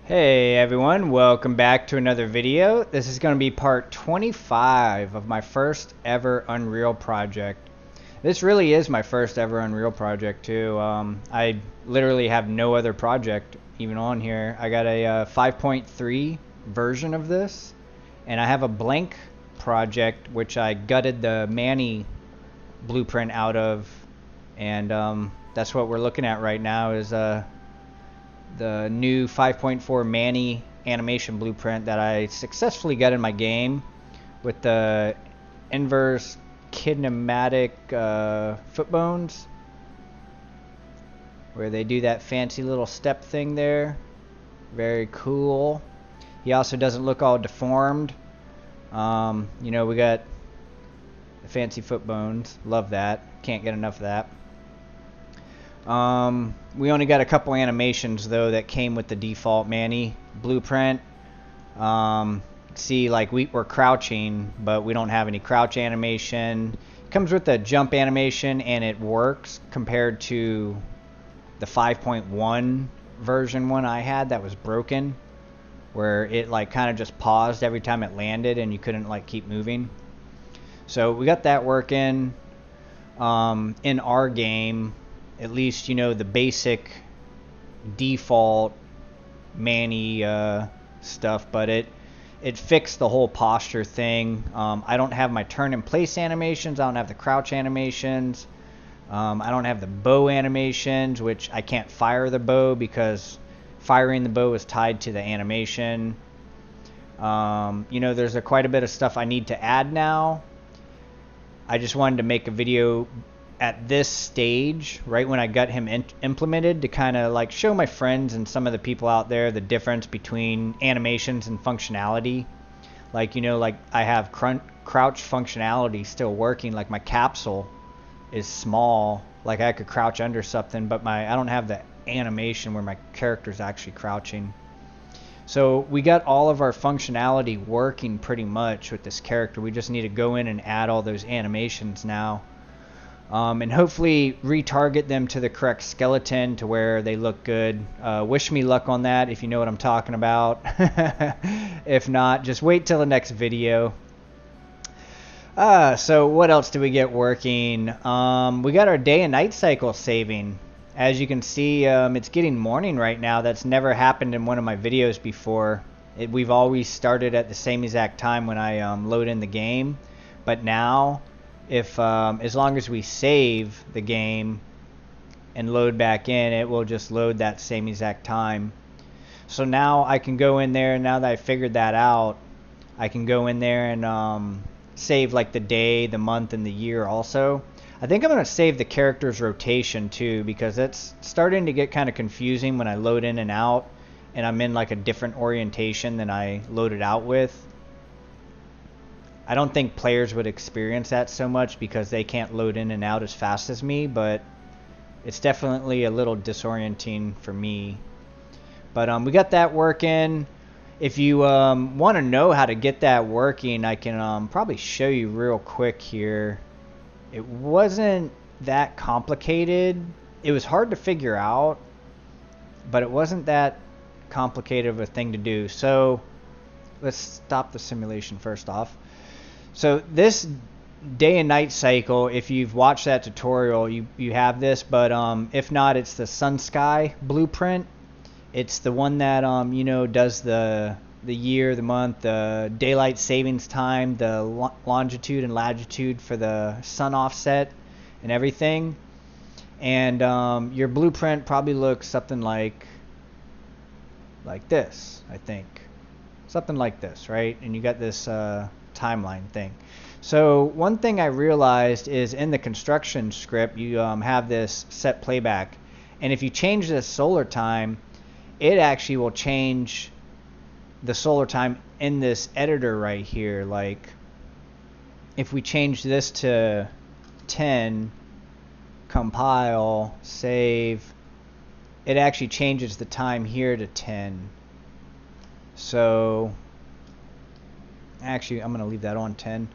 Hey everyone, welcome back to another video. This is going to be part 25 of my first ever Unreal project. This really is my first ever Unreal project too. I literally have no other project even on here. I got a 5.3 version of this, and I have a blank project which I gutted the Manny blueprint out of, and that's what we're looking at right now is the new 5.4 Manny animation blueprint that I successfully got in my game with the inverse kinematic foot bones, where they do that fancy little step thing there. Very cool. He also doesn't look all deformed. You know, we got the fancy foot bones. Love that. Can't get enough of that. We only got a couple animations though that came with the default Manny blueprint. See, like we're crouching, but we don't have any crouch animation. It comes with a jump animation, and it works compared to the 5.1 version one I had that was broken, where it like kind of just paused every time it landed and you couldn't like keep moving. So we got that working. In our game, at least, you know, the basic default Manny stuff, but it fixed the whole posture thing. I don't have my turn in place animations. I don't have the crouch animations. I don't have the bow animations, which I can't fire the bow because firing the bow is tied to the animation. You know, there's quite a bit of stuff I need to add now. I just wanted to make a video at this stage, right when I got him implemented, to kind of like show my friends and some of the people out there the difference between animations and functionality. Like, you know, like I have crouch functionality still working. Like my capsule is small, like I could crouch under something, but I don't have the animation where my character's actually crouching. So we got all of our functionality working pretty much with this character. We just need to go in and add all those animations now. And hopefully retarget them to the correct skeleton to where they look good. Wish me luck on that if you know what I'm talking about. If not, just wait till the next video. So what else do we get working? We got our day and night cycle saving. As you can see, it's getting morning right now. That's never happened in one of my videos before. We've always started at the same exact time when I load in the game. But now, if as long as we save the game and load back in, it will just load that same exact time. So now I can go in there, now that I figured that out, I can go in there and save like the day, the month, and the year also. I think I'm going to save the character's rotation too, because it's starting to get kind of confusing when I load in and out and I'm in like a different orientation than I loaded out with. I don't think players would experience that so much because they can't load in and out as fast as me, but it's definitely a little disorienting for me. But we got that working. If you want to know how to get that working, I can probably show you real quick here. It wasn't that complicated. It was hard to figure out, but it wasn't that complicated of a thing to do. So let's stop the simulation first off. So this day and night cycle, if you've watched that tutorial, you have this, but if not, it's the sun sky blueprint. It's the one that you know, does the year, the month, the daylight savings time, the longitude and latitude for the sun offset and everything. And your blueprint probably looks something like this, I think. Something like this, right? And you got this timeline thing. So one thing I realized is in the construction script, you have this set playback. And if you change this solar time, it actually will change the solar time in this editor right here. Like if we change this to 10, compile, save, it actually changes the time here to 10. So actually I'm gonna leave that on 10.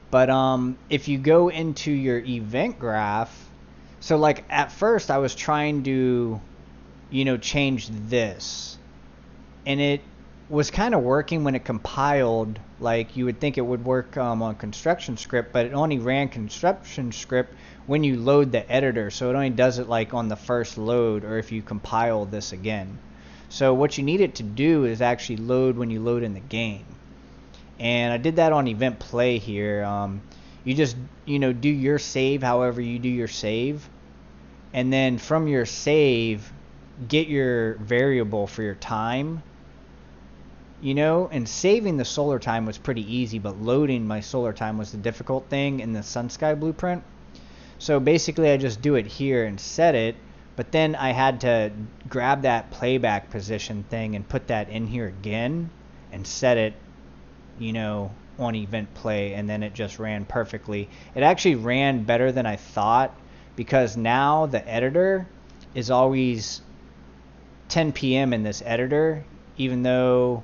But if you go into your event graph, so like at first I was trying to, you know, change this, and it was kind of working when it compiled. Like you would think it would work on construction script, but it only ran construction script when you load the editor, so it only does it like on the first load or if you compile this again. So what you need it to do is actually load when you load in the game. And I did that on event play here. You just, do your save however you do your save, and then from your save get your variable for your time. And saving the solar time was pretty easy, but loading my solar time was the difficult thing in the Sun Sky blueprint. So basically I just do it here and set it, but then I had to grab that playback position thing and put that in here again and set it, on event play, and then it just ran perfectly. It actually ran better than I thought, because now the editor is always 10 p.m. in this editor, even though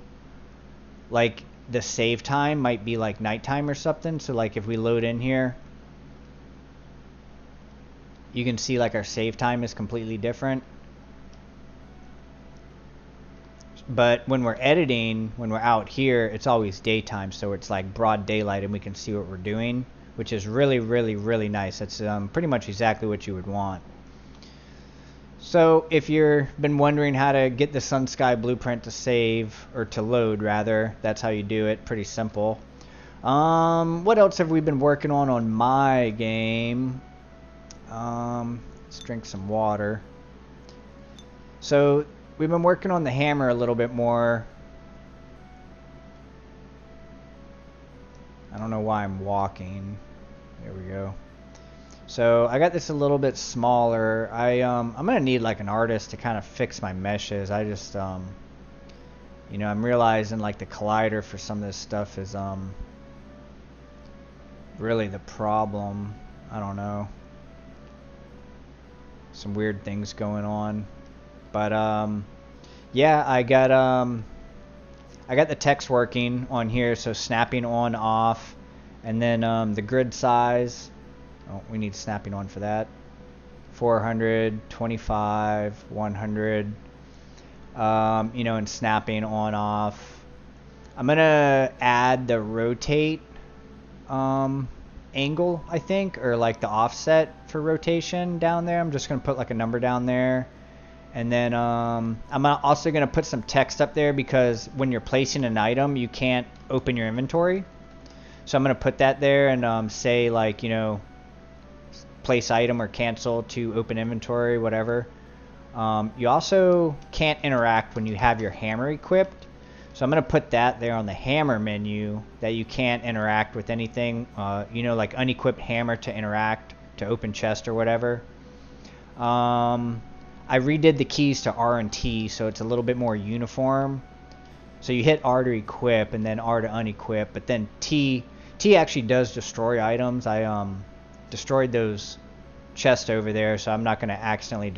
like the save time might be like nighttime or something. So like if we load in here, you can see like our save time is completely different. But when we're editing, when we're out here, it's always daytime, so it's like broad daylight and we can see what we're doing, which is really, really, really nice. That's pretty much exactly what you would want. So if you've been wondering how to get the Sun Sky blueprint to save, or to load rather, that's how you do it. Pretty simple. What else have we been working on my game? Let's drink some water. So we've been working on the hammer a little bit more. I don't know why I'm walking. There we go. So I got this a little bit smaller. I'm gonna need like an artist to kind of fix my meshes. I just I'm realizing like the collider for some of this stuff is really the problem. I don't know. Some weird things going on. But yeah, I got the text working on here, so snapping on, off, and then the grid size. Oh, we need snapping on for that. 400, 25, 100. And snapping on, off. I'm gonna add the rotate angle, I think, or like the offset for rotation down there. I'm just gonna put like a number down there. And then I'm also going to put some text up there, because when you're placing an item, you can't open your inventory. So I'm going to put that there and say like, place item or cancel to open inventory, whatever. You also can't interact when you have your hammer equipped. So I'm going to put that there on the hammer menu, that you can't interact with anything, like unequipped hammer to interact, to open chest or whatever. I redid the keys to R and T, so it's a little bit more uniform. So you hit R to equip and then R to unequip, but then T actually does destroy items. I destroyed those chests over there, so I'm not going to accidentally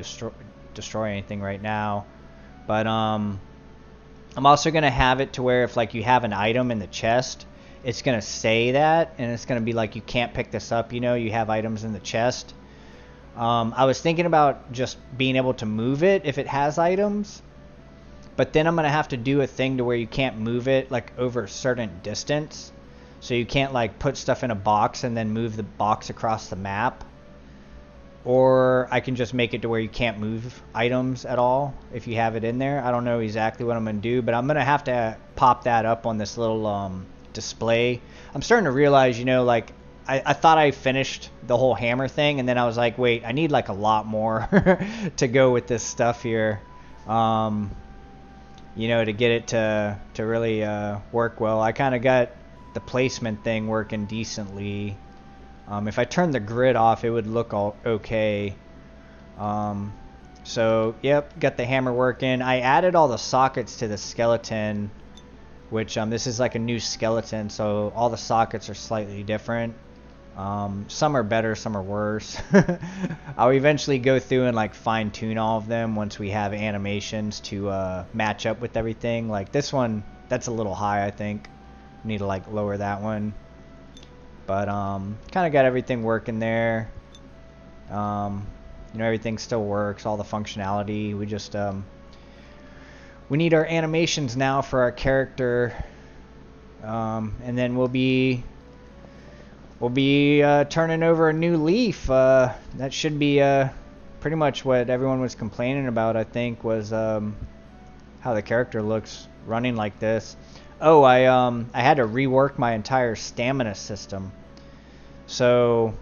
destroy anything right now. But I'm also going to have it to where if like you have an item in the chest, it's going to say that, and it's going to be like, you can't pick this up, you have items in the chest. I was thinking about just being able to move it if it has items, but then I'm going to have to do a thing to where you can't move it like over a certain distance. So you can't like put stuff in a box and then move the box across the map. Or I can just make it to where you can't move items at all if you have it in there. I don't know exactly what I'm going to do, but I'm going to have to pop that up on this little display. I'm starting to realize, like, I thought I finished the whole hammer thing, and then I was like, wait, I need like a lot more to go with this stuff here, to get it to really work well. I kind of got the placement thing working decently. If I turned the grid off, it would look all okay. So, yep, got the hammer working. I added all the sockets to the skeleton, which this is like a new skeleton, so all the sockets are slightly different. Some are better, some are worse. I'll eventually go through and like fine tune all of them once we have animations to match up with everything. Like this one, that's a little high, I think. Need to like lower that one. But kind of got everything working there. Everything still works, all the functionality. We just we need our animations now for our character, and then we'll be turning over a new leaf. That should be pretty much what everyone was complaining about, I think, was how the character looks running like this. Oh, I had to rework my entire stamina system. So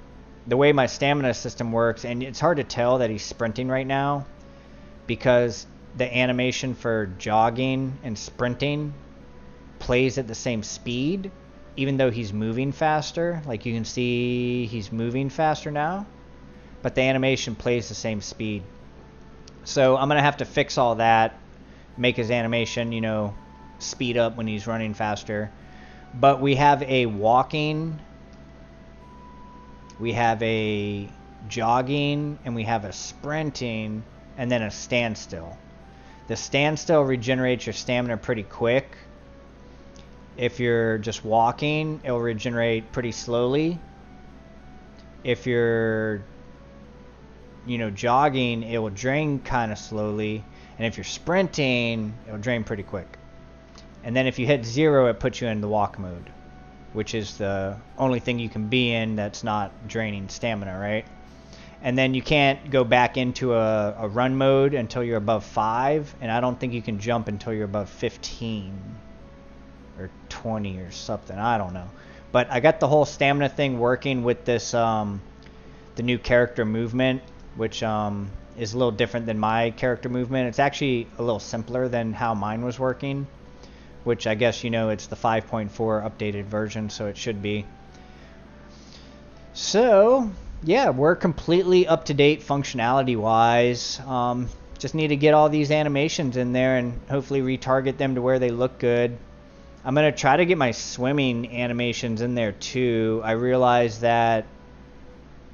the way my stamina system works, and it's hard to tell that he's sprinting right now because the animation for jogging and sprinting plays at the same speed, even though he's moving faster. Like you can see he's moving faster now, but the animation plays the same speed. So I'm gonna have to fix all that, make his animation, you know, speed up when he's running faster. But we have a walking, we have a jogging, and we have a sprinting, and then a standstill. The standstill regenerates your stamina pretty quick. If you're just walking, it'll regenerate pretty slowly. If you're, you know, jogging, it will drain kind of slowly. And if you're sprinting, it'll drain pretty quick. And then if you hit 0, it puts you in the walk mode, which is the only thing you can be in that's not draining stamina, right? And then you can't go back into a run mode until you're above 5, and I don't think you can jump until you're above 15 or 20 or something. I don't know. But I got the whole stamina thing working with this, the new character movement, which is a little different than my character movement. It's actually a little simpler than how mine was working, which I guess, you know, it's the 5.4 updated version, so it should be. So yeah, we're completely up to date functionality wise. Just need to get all these animations in there and hopefully retarget them to where they look good. I'm gonna try to get my swimming animations in there too. I realized that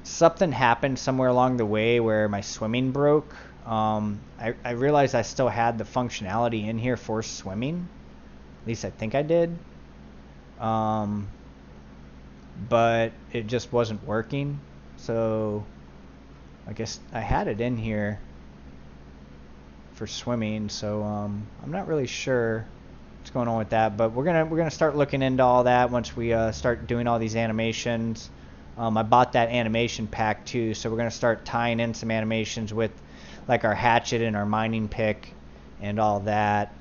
something happened somewhere along the way where my swimming broke. I realized I still had the functionality in here for swimming. At least I think I did. But it just wasn't working. So I guess I had it in here for swimming. So I'm not really sure what's going on with that, but we're gonna start looking into all that once we start doing all these animations. I bought that animation pack too, so we're gonna start tying in some animations with like our hatchet and our mining pick and all that.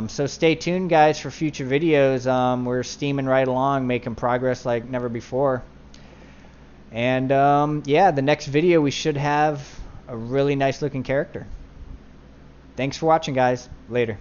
So stay tuned, guys, for future videos. We're steaming right along, making progress like never before. And yeah, the next video we should have a really nice looking character. Thanks for watching, guys. Later.